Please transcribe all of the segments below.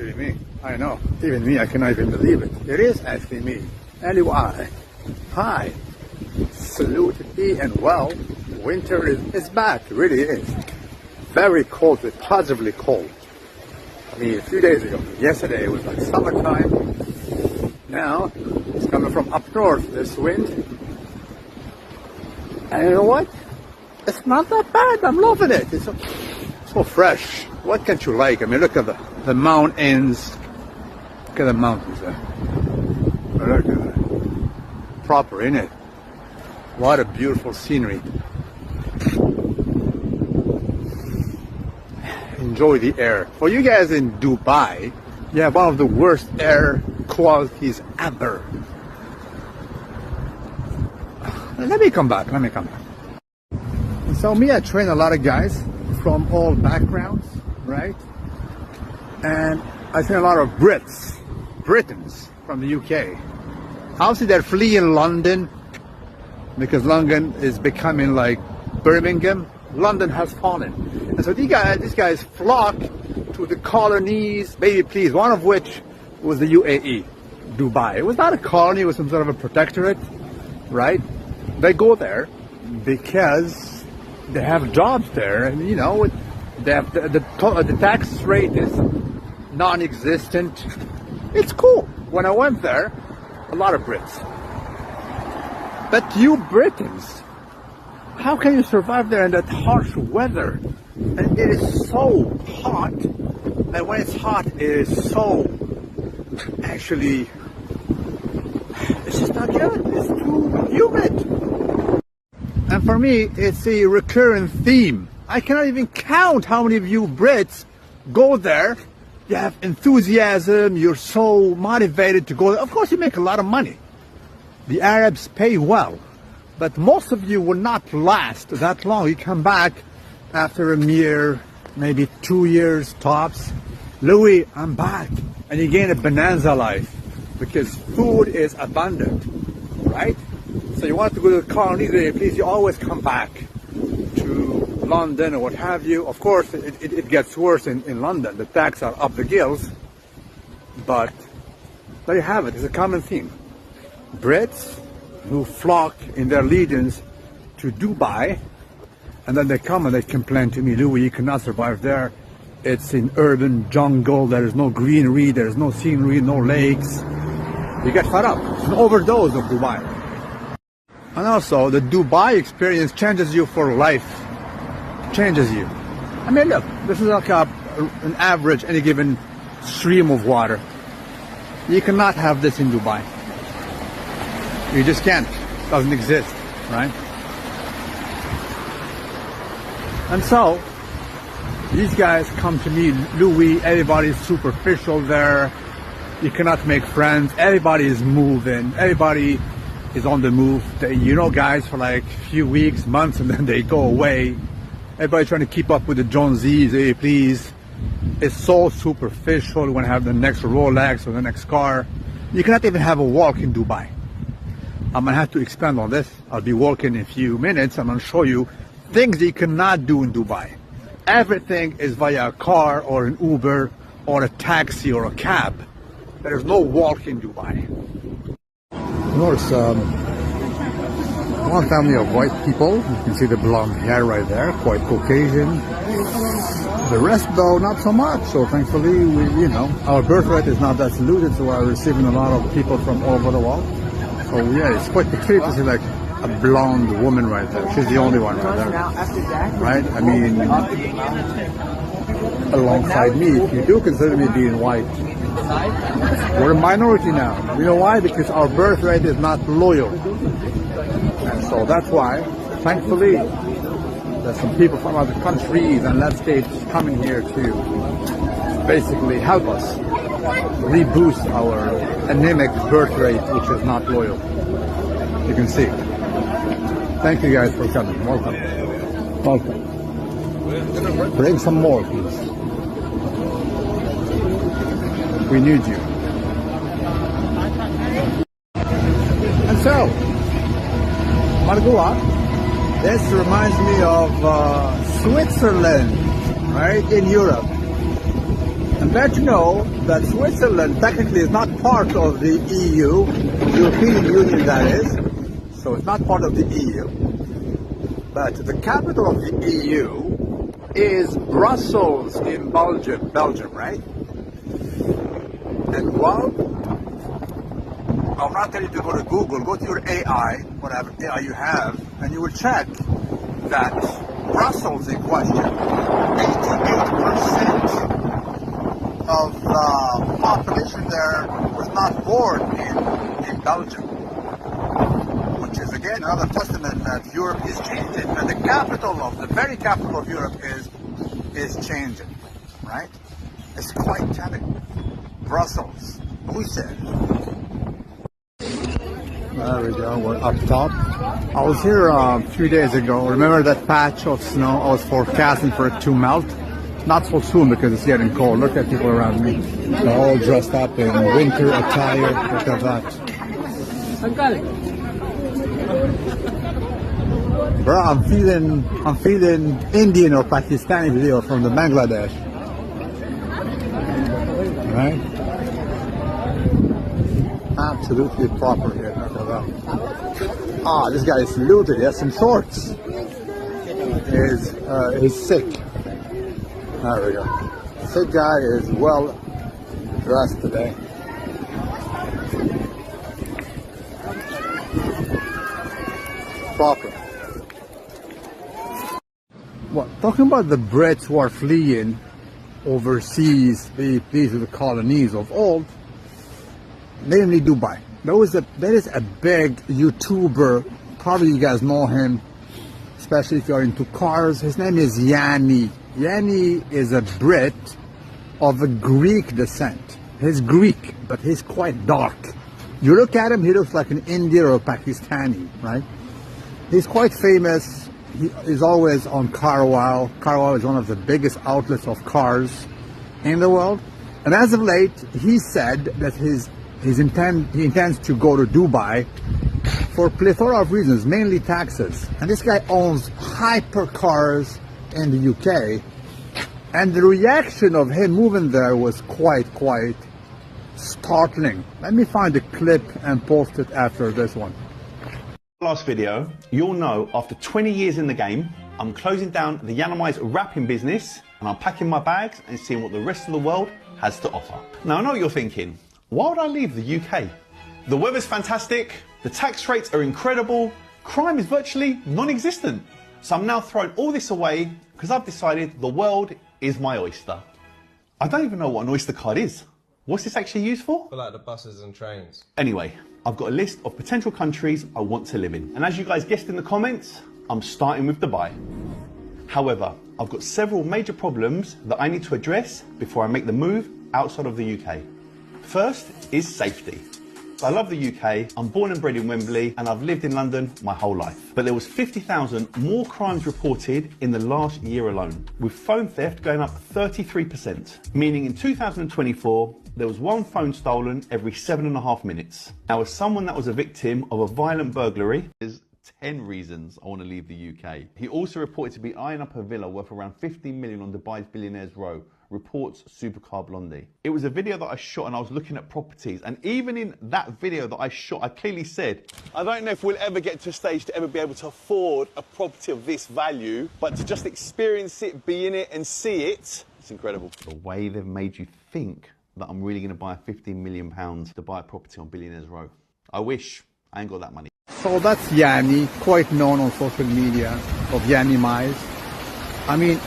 actually me. I know. Even me, I cannot even believe it. It is actually me. Anyway, hi. Salute be and well. Winter is back. It really is. Very cold, positively cold. I mean, a few days ago, yesterday, it was like summertime. Now, it's coming from up north, this wind. And you know what? It's not that bad. I'm loving it. It's so fresh. What can't you like? I mean, look at the mountains. Look at the mountains there. Look at that. Proper, isn't it? What a beautiful scenery. Enjoy the air. For you guys in Dubai, you have one of the worst air qualities ever. Let me come back. So me, I train a lot of guys from all backgrounds, right? And I train a lot of Britons from the UK. Obviously they're fleeing London because London is becoming like Birmingham. London has fallen. And so these guys flock to the colonies, baby please, one of which was the UAE, Dubai. It was not a colony, it was some sort of a protectorate, right? They go there because they have jobs there, and you know, they have the tax rate is non-existent. It's cool. When I went there, a lot of Brits. But you Britons, how can you survive there in that harsh weather? And it is so hot, and when it's hot, it is so, actually, it's just not good. It's too humid. And for me, it's a recurrent theme. I cannot even count how many of you Brits go there. You have enthusiasm, you're so motivated to go there. Of course, you make a lot of money. The Arabs pay well. But most of you will not last that long. You come back after a mere, maybe 2 years tops. Louis, I'm back. And you gain a bonanza life because food is abundant, right? So you want to go to the colonies, please, you always come back to London or what have you. Of course, it gets worse in London. The tax are up the gills. But there you have it. It's a common theme. Brits who flock in their legions to Dubai, and then they come and they complain to me, Louis, you cannot survive there. It's in urban jungle, there is no greenery, there is no scenery, no lakes. You get fed up. It's an overdose of Dubai. And also, the Dubai experience changes you for life. Changes you. I mean, look, this is like an average, any given stream of water. You cannot have this in Dubai. You just can't. It doesn't exist, right? And so, these guys come to me, Louis, everybody's superficial there. You cannot make friends. Everybody is moving. Everybody is on the move. You know guys for like a few weeks, months, and then they go away. Everybody trying to keep up with the Joneses, hey, please. It's so superficial. You want to have the next Rolex or the next car. You cannot even have a walk in Dubai. I'm going to have to expand on this. I'll be walking in a few minutes. I'm going to show you things that you cannot do in Dubai. Everything is via a car or an Uber or a taxi or a cab. There is no walk in Dubai. Notice one family of white people. You can see the blonde hair right there, quite Caucasian. The rest though, not so much. So thankfully, our birthright is not that saluted, so we're receiving a lot of people from all over the world. So yeah, it's quite peculiar to see like a blonde woman right there. She's the only one right there. Right? I mean, alongside me, if you do consider me being white, we're a minority now. You know why? Because our birthright is not loyal. And so that's why, thankfully, there's some people from other countries and landscapes coming here to basically help us reboost our anemic birth rate, which is not loyal. You can see. Thank you guys for coming. Welcome. Welcome. Bring some more, please. We need you. And so, Margoa, this reminds me of Switzerland, right, in Europe. I'm glad to know that Switzerland technically is not part of the EU, European Union that is, so it's not part of the EU. But the capital of the EU is Brussels in Belgium, right? And well, I'll not tell you to go to Google, go to your AI, whatever AI you have, and you will check that Brussels in question, 88% of the population there was not born in Belgium, which is again another testament that Europe is changing, and the very capital of Europe is changing, right? It's quite telling. Brussels, who said? There we go, we're up top. I was here a few days ago. Remember that patch of snow? I was forecasting for it to melt. Not so soon because it's getting cold. Look at people around me. They're all dressed up in winter attire. Look at that. Bro, I'm feeling Indian or Pakistani video from the Bangladesh. Right? Absolutely proper here. Ah, this guy is looted. He has some shorts. He's sick. There we go. Sick guy is well dressed today. Proper. Well, talking about the Brits who are fleeing overseas, these are the colonies of old, namely Dubai. There is a big YouTuber, probably you guys know him, especially if you're into cars. His name is Yanni. Yanni is a Brit of a Greek descent. He's Greek, but he's quite dark. You look at him, he looks like an Indian or a Pakistani, right? He's quite famous. He is always on Car Wow. Car Wow is one of the biggest outlets of cars in the world. And as of late, he said that he intends to go to Dubai for a plethora of reasons, mainly taxes. And this guy owns hypercars in the UK, and the reaction of him moving there was quite startling. Let me find a clip and post it after this one. Last video, you'll know after 20 years in the game, I'm closing down the Yanni wrapping business and I'm packing my bags and seeing what the rest of the world has to offer. Now I know what you're thinking, why would I leave the UK? The weather's fantastic, the tax rates are incredible, crime is virtually non-existent. So I'm now throwing all this away because I've decided the world is my oyster. I don't even know what an Oyster card is. What's this actually used for? For like the buses and trains. Anyway, I've got a list of potential countries I want to live in. And as you guys guessed in the comments, I'm starting with Dubai. However, I've got several major problems that I need to address before I make the move outside of the UK. First is safety. I love the UK, I'm born and bred in Wembley, and I've lived in London my whole life. But there was 50,000 more crimes reported in the last year alone, with phone theft going up 33%, meaning in 2024, there was one phone stolen every 7.5 minutes. Now, as someone that was a victim of a violent burglary, there's 10 reasons I want to leave the UK. He also reported to be eyeing up a villa worth around 15 million on Dubai's Billionaires Row, reports Supercar Blondie. It was a video that I shot and I was looking at properties, and even in that video that I shot, I clearly said, I don't know if we'll ever get to a stage to ever be able to afford a property of this value, but to just experience it, be in it and see it, it's incredible. The way they've made you think that I'm really going to buy £15 million to buy a property on Billionaires Row. I wish. I ain't got that money. So that's Yanni, quite known on social media of Yanni Mize. I mean,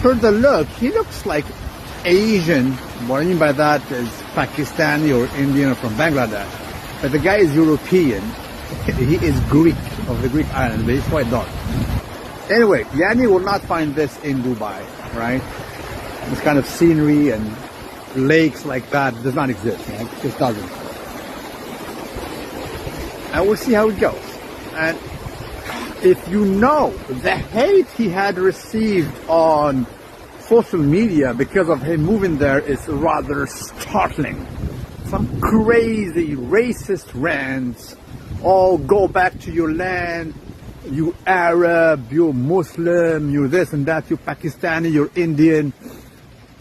for the look, he looks like Asian. What I mean by that is Pakistani or Indian or from Bangladesh. But the guy is European. He is Greek, of the Greek island, but he's quite dark. Anyway, Yanni will not find this in Dubai, right? This kind of scenery and lakes like that does not exist, right? It just doesn't. And we'll see how it goes. And if you know the hate he had received on social media because of him moving there is rather startling. Some crazy racist rants. Oh, go back to your land, you Arab, you Muslim, you this and that, you Pakistani, you're Indian.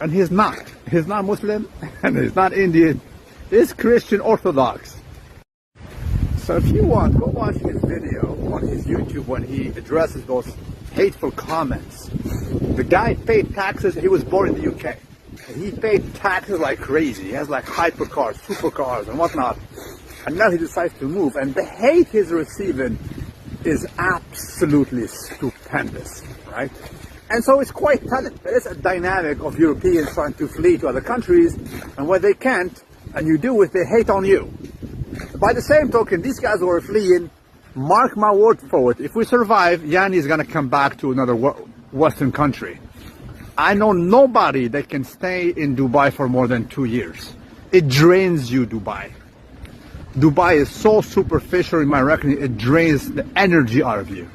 And he's not. He's not Muslim, and he's not Indian. He's Christian Orthodox. So if you want, go watch his video on his YouTube when he addresses those hateful comments. The guy paid taxes. He was born in the UK. And he paid taxes like crazy. He has like hypercars, supercars, and whatnot. And now he decides to move. And the hate he's receiving is absolutely stupendous, right? And so it's quite telling. There is a dynamic of Europeans trying to flee to other countries, and when they can't, and you do it, they hate on you. By the same token, these guys who are fleeing, mark my word for it, if we survive, Yanni is going to come back to another Western country. I know nobody that can stay in Dubai for more than 2 years. It drains you, Dubai. Dubai is so superficial in my reckoning, it drains the energy out of you.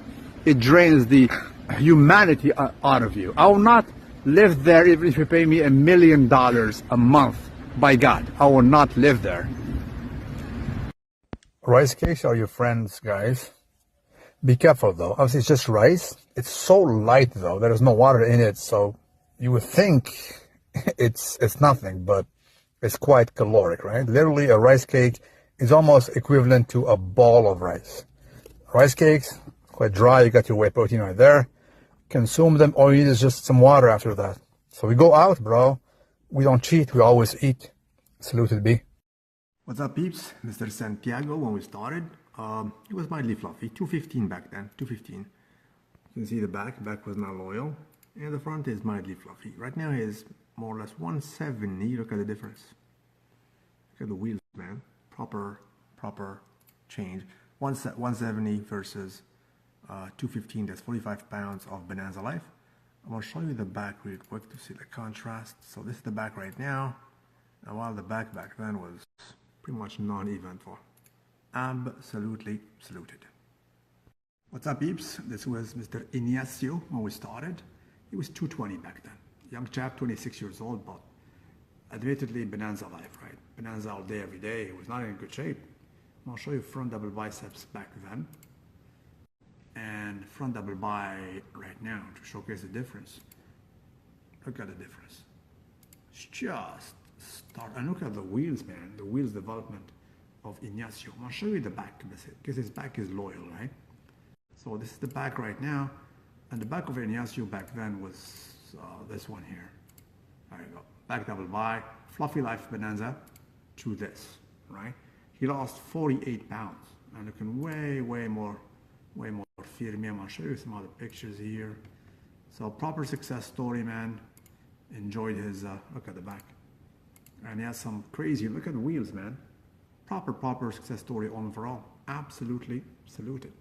It drains the humanity out of you. I will not live there even if you pay me $1 million a month. By God, I will not live there. Rice cakes are your friends, guys. Be careful though. Obviously, it's just rice. It's so light though. There is no water in it, so you would think it's nothing, but it's quite caloric, right? Literally, a rice cake is almost equivalent to a ball of rice. Rice cakes, quite dry. You got your whey protein right there. Consume them. All you need is just some water after that. So we go out, bro. We don't cheat. We always eat. Saluted be. What's up, peeps? Mr. Santiago. When we started, it was mildly fluffy. 215 back then. 215. You can see the back. Back was not loyal, and the front is mildly fluffy. Right now, it is more or less 170. Look at the difference. Look at the wheels, man. Proper change. 170 versus 215. That's 45 pounds of Bonanza Life. I'm gonna show you the back real quick to see the contrast. So this is the back right now. And while the back then was pretty much non-eventful. Absolutely saluted. What's up, peeps? This was Mr. Ignacio when we started. He was 220 back then. Young chap, 26 years old, but admittedly Bonanza Life, right? Bonanza all day, every day. He was not in good shape. I'll show you front double biceps back then and front double bi right now to showcase the difference. Look at the difference. It's just start, and look at the wheels, man. The wheels development of Ignacio. I'll show you the back because his back is loyal, right? So this is the back right now, and the back of Ignacio back then was this one here. There you go. Back double bi, fluffy life Bonanza to this, right? He lost 48 pounds and looking way more firme. I'll show you some other pictures here. So proper success story, man. Enjoyed his look at the back, and he has some crazy. Look at the wheels, man. Proper success story all overall. Absolutely saluted.